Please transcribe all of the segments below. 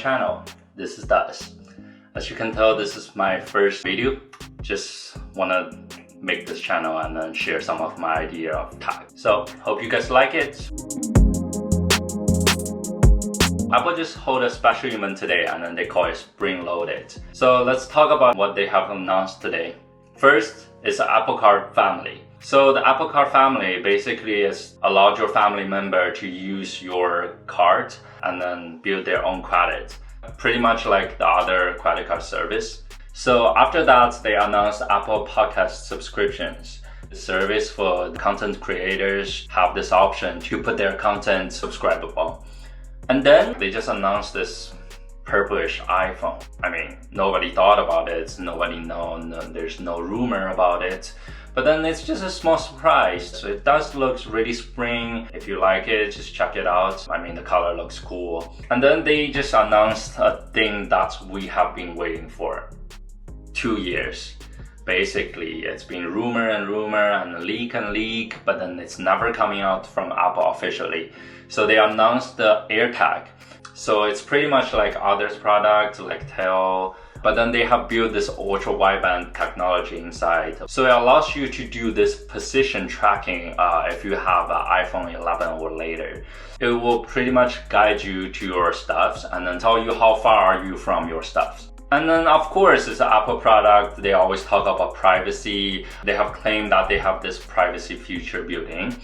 channel. This is Das. As you can tell, this is my first video. Just wanna make this channel and then share some of my idea of tag. So hope you guys like it. Apple just hold a special event today and then they call it Spring Loaded. So let's talk about what they have announced today. First is the Apple Card family. So the Apple Card family basically is allows your family member to use your card and then build their own credit. Pretty much like the other credit card service. So after that, they announced Apple Podcast subscriptions. The service for content creators have this option to put their content subscribable. And then they just announced this purplish iPhone. I mean, nobody thought about it, nobody known, there's no rumor about it. But then it's just a small surprise. So it does look really spring. If you like it, just check it out. I mean, the color looks cool. And then they just announced a thing that we have been waiting for 2 years. Basically, it's been rumor and leak, but then it's never coming out from Apple officially. So they announced the AirTag. So it's pretty much like others products like Tel, but then they have built this ultra wideband technology inside. So it allows you to do this position tracking if you have an iPhone 11 or later. It will pretty much guide you to your stuffs and then tell you how far are you from your stuffs. And then of course it's an Apple product, they always talk about privacy. They have claimed that they have this privacy feature built in.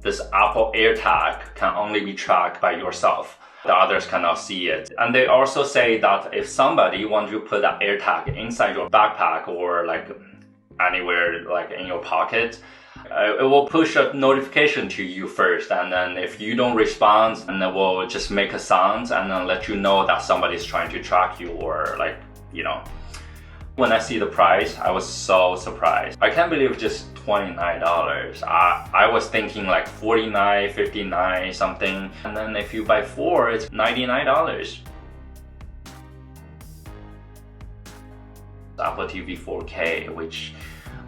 This Apple AirTag can only be tracked by yourself. The others cannot see it. And they also say that if somebody wants to put that AirTag inside your backpack or like anywhere like in your pocket, it will push a notification to you first, and then if you don't respond, and it will just make a sound and then let you know that somebody's trying to track you, or like, you know. When I see the price, I was so surprised. I can't believe just $29. I was thinking like $49, $59 something, and then if you buy 4, it's $99. Apple TV 4K, which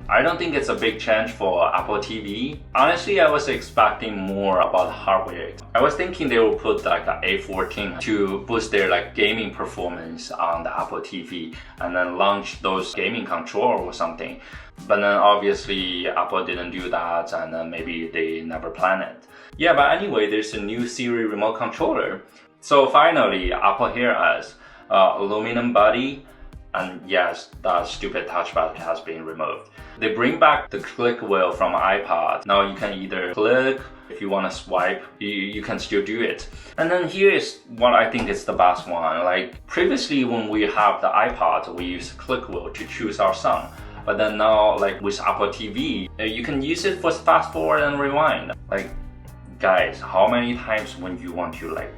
I don't think it's a big change for Apple TV. Honestly, I was expecting more about the hardware. I was thinking they will put like an A14 to boost their like gaming performance on the Apple TV and then launch those gaming controller or something. But then obviously Apple didn't do that, and then maybe they never planned it. Yeah, but anyway, there's a new Siri remote controller. So finally, Apple hear us. Aluminum body. And yes, that stupid touchpad has been removed. They bring back the click wheel from iPad. Now you can either click, if you want to swipe, you can still do it. And then here is what I think is the best one. Like previously when we have the iPad, we use click wheel to choose our song. But then now, like with Apple TV, you can use it for fast forward and rewind. Like guys, how many times when you want to like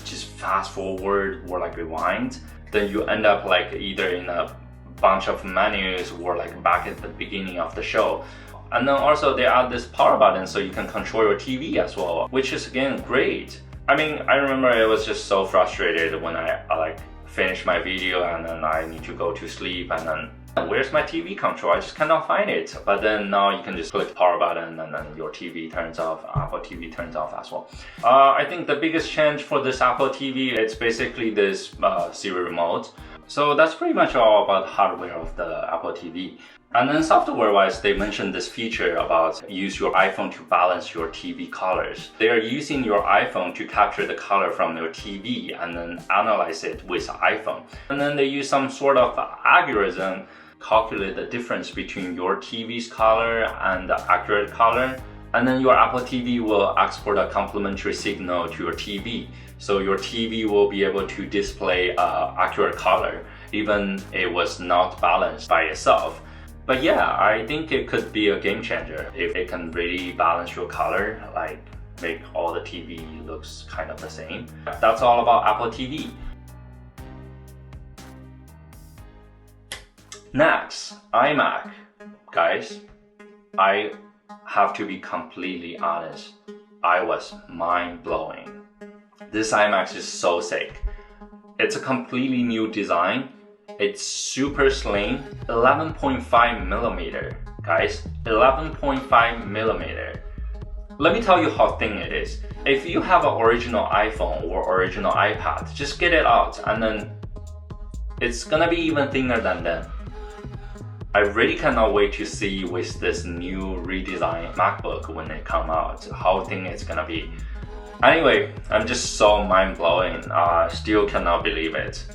just fast forward or like rewind, then you end up like either in a bunch of menus or like back at the beginning of the show. And then also they add this power button so you can control your TV as well, which is again great. I mean, I remember I was just so frustrated when I like finished my video and then I need to go to sleep and then where's my TV control? I just cannot find it. But then now you can just click power button and then your TV turns off, Apple TV turns off as well. I think the biggest change for this Apple TV, it's basically this Siri remote. So that's pretty much all about the hardware of the Apple TV. And then software-wise, they mentioned this feature about use your iPhone to balance your TV colors. They are using your iPhone to capture the color from your TV and then analyze it with iPhone. And then they use some sort of algorithm calculate the difference between your TV's color and the accurate color. And then your Apple TV will export a complementary signal to your TV. So your TV will be able to display accurate color, even it was not balanced by itself. But yeah, I think it could be a game changer if it can really balance your color, like make all the TV looks kind of the same. That's all about Apple TV. Next, iMac. Guys, I have to be completely honest. I was mind-blowing. This iMac is so sick. It's a completely new design. It's super slim, 11.5 millimeter. Guys, 11.5 millimeter. Let me tell you how thin it is. If you have an original iPhone or original iPad, just get it out and then it's gonna be even thinner than them. I really cannot wait to see with this new redesigned MacBook when it come out, how thin it's gonna be. Anyway, I'm just so mind-blowing, still cannot believe it.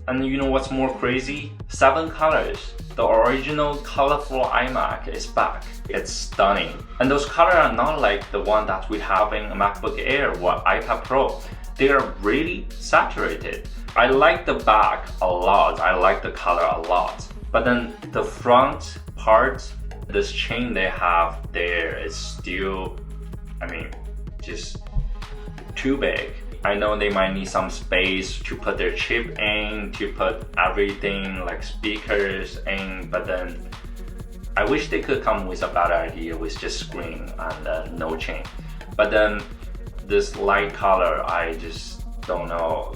And you know what's more crazy? 7 colors. The original colorful iMac is back. It's stunning. And those colors are not like the one that we have in MacBook Air or iPad Pro. They are really saturated. I like the back a lot. I like the color a lot. But then the front part, this chain they have there is still, just too big. I know they might need some space to put their chip in, to put everything like speakers in, but then I wish they could come with a better idea with just screen and no chain. But then this light color, I just don't know,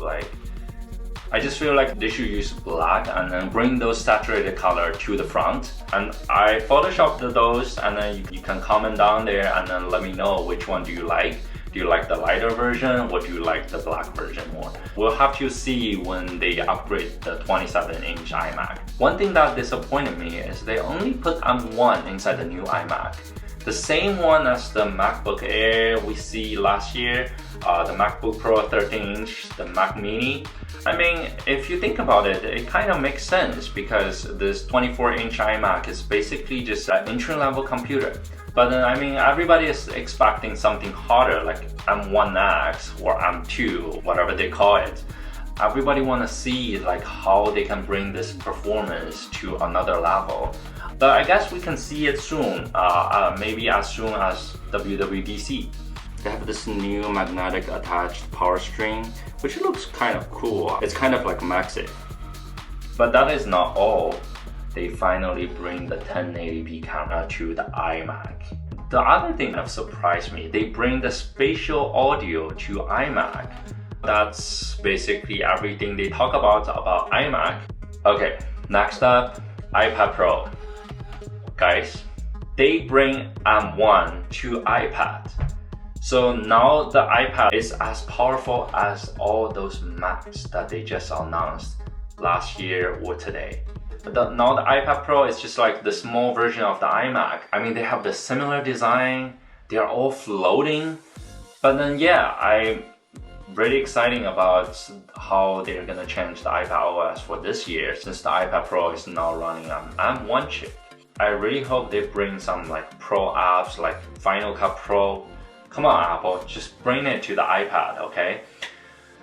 I just feel like they should use black and then bring those saturated color to the front. And I photoshopped those, and then you can comment down there and then let me know which one do you like. Do you like the lighter version or do you like the black version more? We'll have to see when they upgrade the 27-inch iMac. One thing that disappointed me is they only put M1 inside the new iMac. The same one as the MacBook Air we see last year, the MacBook Pro 13-inch, the Mac Mini. If you think about it, it kind of makes sense because this 24-inch iMac is basically just an entry-level computer. But then, everybody is expecting something harder like M1X or M2, whatever they call it. Everybody want to see how they can bring this performance to another level. But I guess we can see it soon, maybe as soon as WWDC. They have this new magnetic attached power string, which looks kind of cool. It's kind of like MagSafe. But that is not all. They finally bring the 1080p camera to the iMac. The other thing that surprised me, they bring the spatial audio to iMac. That's basically everything they talk about iMac. Okay, next up, iPad Pro. Guys, they bring M1 to iPad. So now the iPad is as powerful as all those Macs that they just announced last year or today. Now the iPad Pro is just like the small version of the iMac. They have the similar design, they are all floating. But then yeah, I'm really excited about how they're gonna change the iPad OS for this year since the iPad Pro is now running on M1 chip. I really hope they bring some pro apps like Final Cut Pro. Come on Apple, just bring it to the iPad, okay?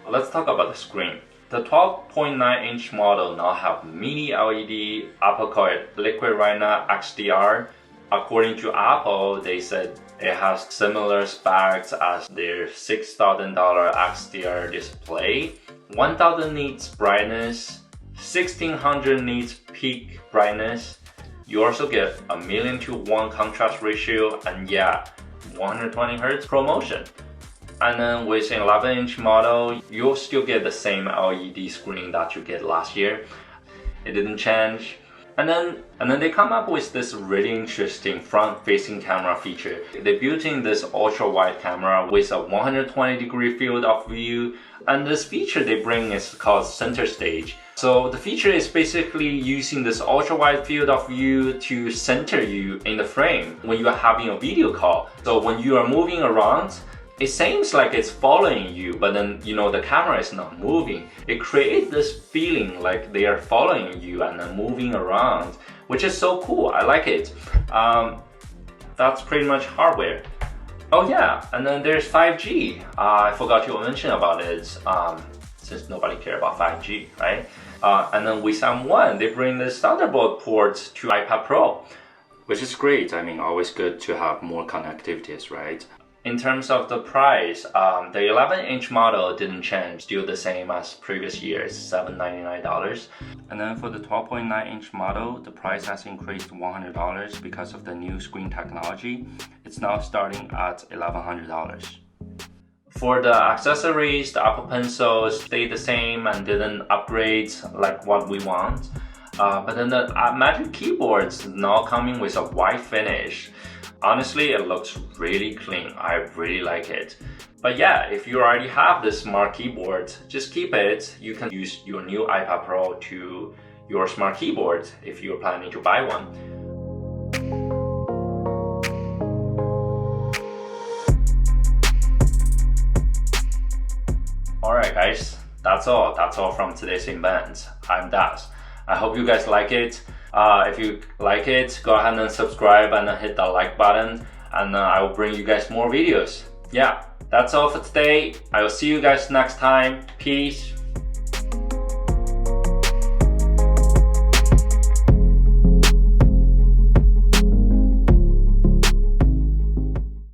Let's talk about the screen. The 12.9-inch model now have mini LED, Apple call it Liquid Retina XDR. According to Apple, they said it has similar specs as their $6,000 XDR display. 1000 nits brightness, 1600 nits peak brightness. You also get a 1:1 contrast ratio, and yeah, 120 Hz ProMotion. And then with an 11-inch model, you'll still get the same LED screen that you get last year. It didn't change. And then they come up with this really interesting front-facing camera feature. They built in this ultra-wide camera with a 120-degree field of view. And this feature they bring is called Center Stage. So the feature is basically using this ultra-wide field of view to center you in the frame when you are having a video call. So when you are moving around, it seems like it's following you, but then the camera is not moving. It creates this feeling like they are following you and then moving around, which is so cool. I like it. That's pretty much hardware. Oh yeah, and then there's 5G. I forgot to mention about it since nobody cares about 5G, right? And then with M1, they bring this Thunderbolt port to iPad Pro, which is great. Always good to have more connectivities, right? In terms of the price, the 11-inch model didn't change, still the same as previous years, $799. And then for the 12.9-inch model, the price has increased $100 because of the new screen technology. It's now starting at $1,100. For the accessories, the Apple Pencil stayed the same and didn't upgrade like what we want. But then the Magic Keyboard's now coming with a white finish. Honestly, it looks really clean. I really like it. But yeah, if you already have this smart keyboard, just keep it. You can use your new iPad Pro to your smart keyboard if you're planning to buy one. Alright guys, that's all from today's event. I'm Das. I hope you guys like it. If you like it, go ahead and subscribe and hit the like button, and I will bring you guys more videos. Yeah, that's all for today. I will see you guys next time. Peace.